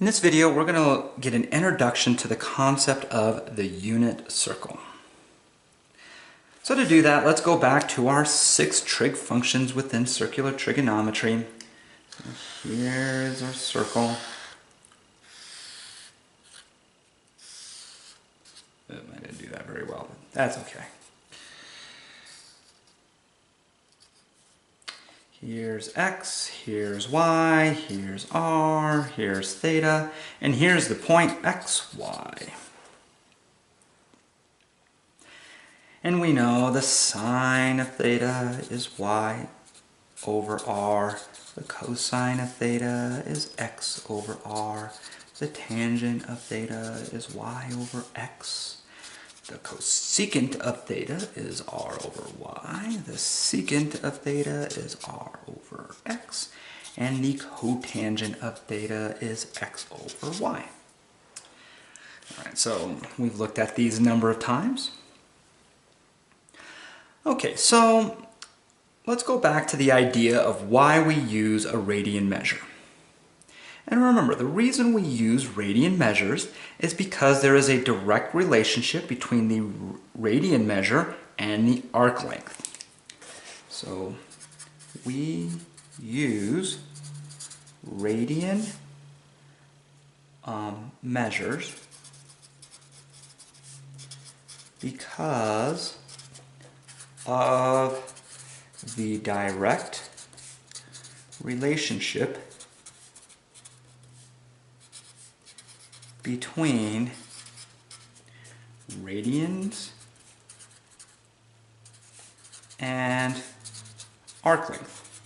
In this video, we're going to get an introduction to the concept of the unit circle. So to do that, let's go back to our 6 trig functions within circular trigonometry. So here's our circle. I didn't do that very well, but that's okay. Here's x, here's y, here's r, here's theta, and here's the point xy. And we know the sine of theta is y over r, the cosine of theta is x over r, the tangent of theta is y over x. The cosecant of theta is r over y, the secant of theta is r over x, and the cotangent of theta is x over y. Alright, so we've looked at these a number of times. Okay, so let's go back to the idea of why we use a radian measure. And remember, the reason we use radian measures is because there is a direct relationship between the radian measure and the arc length. So we use radian measures because of the direct relationship between radians and arc length.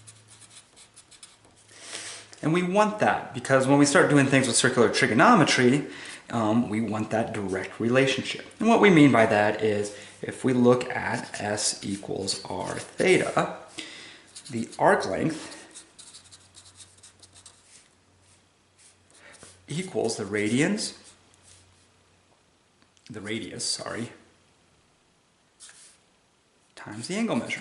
And we want that because when we start doing things with circular trigonometry, we want that direct relationship. And what we mean by that is if we look at S equals r theta, the arc length equals the radius, times the angle measure.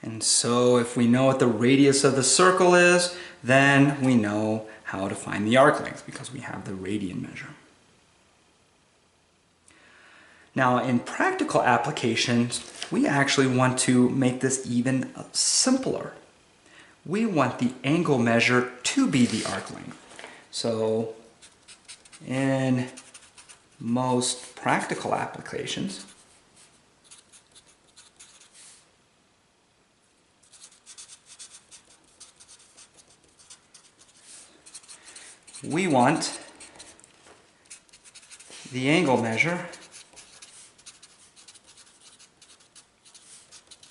And so if we know what the radius of the circle is, then we know how to find the arc length because we have the radian measure. Now in practical applications, we actually want to make this even simpler. We want the angle measure to be the arc length. So in most practical applications, we want the angle measure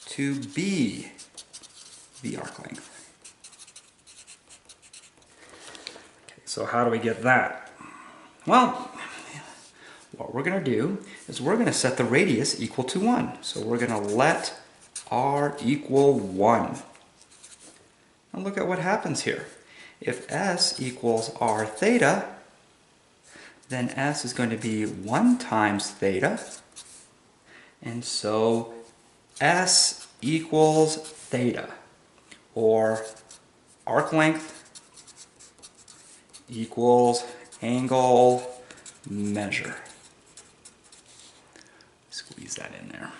to be the arc length. Okay, so how do we get that? Well, what we're going to do is we're going to set the radius equal to 1. So we're going to let r equal 1. Now look at what happens here. If s equals r theta, then s is going to be 1 times theta. And so s equals theta, or arc length equals angle measure. Squeeze that in there.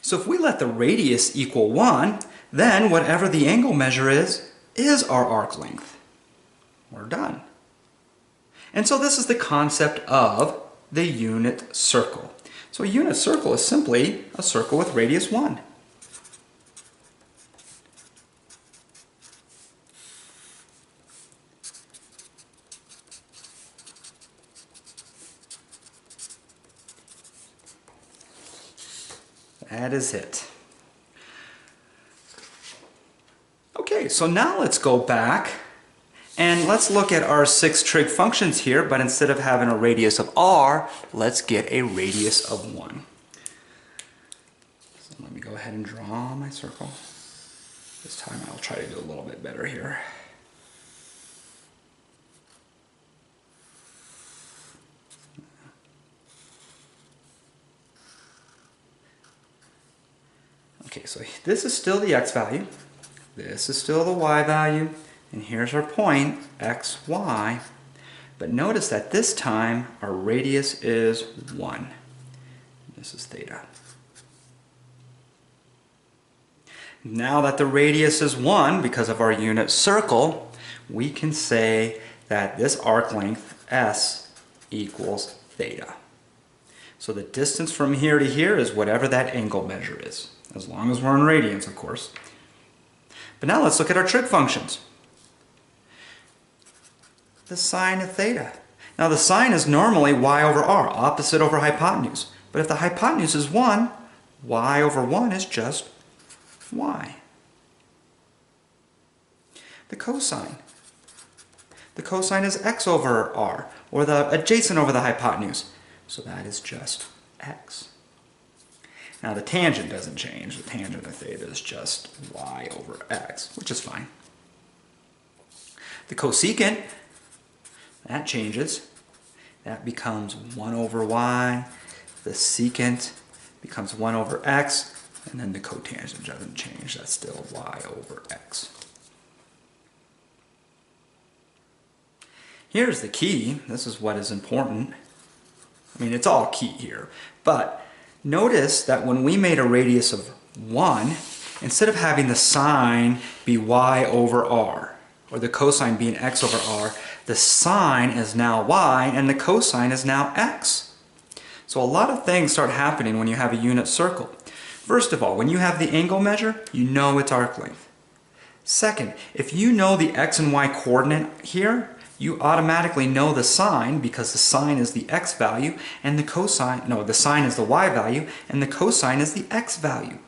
So if we let the radius equal 1, then whatever the angle measure is our arc length. We're done. And so this is the concept of the unit circle. So a unit circle is simply a circle with radius 1. That is it. Okay, so now let's go back and let's look at our 6 trig functions here, but instead of having a radius of r, let's get a radius of 1. So let me go ahead and draw my circle. This time I'll try to do a little bit better here. Okay, so this is still the x value, this is still the y value, and here's our point, x, y. But notice that this time our radius is 1. This is theta. Now that the radius is 1 because of our unit circle, we can say that this arc length s equals theta. So the distance from here to here is whatever that angle measure is, as long as we're in radians, of course. But now let's look at our trig functions. The sine of theta. Now the sine is normally y over r, opposite over hypotenuse. But if the hypotenuse is 1, y over 1 is just y. The cosine. The cosine is x over r, or the adjacent over the hypotenuse. So that is just x. Now the tangent doesn't change. The tangent of theta is just y over x, which is fine. The cosecant, that changes. That becomes 1 over y. The secant becomes 1 over x. And then the cotangent doesn't change. That's still y over x. Here's the key. This is what is important. I mean, it's all key here. But notice that when we made a radius of 1, instead of having the sine be y over r, or the cosine being x over r, the sine is now y and the cosine is now x. So a lot of things start happening when you have a unit circle. First of all, when you have the angle measure, you know its arc length. Second, if you know the x and y coordinate here, you automatically know the sine because the sine is the x value and the cosine, no, the sine is the y value and the cosine is the x value.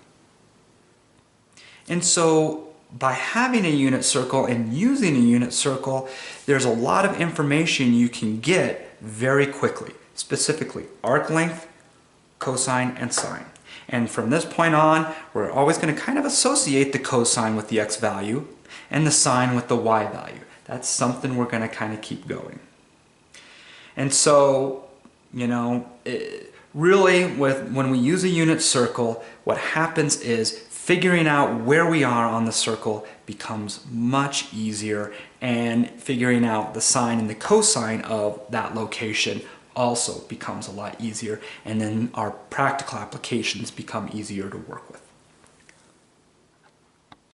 And so by having a unit circle and using a unit circle, there's a lot of information you can get very quickly, specifically arc length, cosine, and sine. And from this point on, we're always going to kind of associate the cosine with the x value and the sine with the y value. That's something we're going to kind of keep going. And so, you know, really when we use a unit circle, what happens is figuring out where we are on the circle becomes much easier, and figuring out the sine and the cosine of that location also becomes a lot easier, and then our practical applications become easier to work with.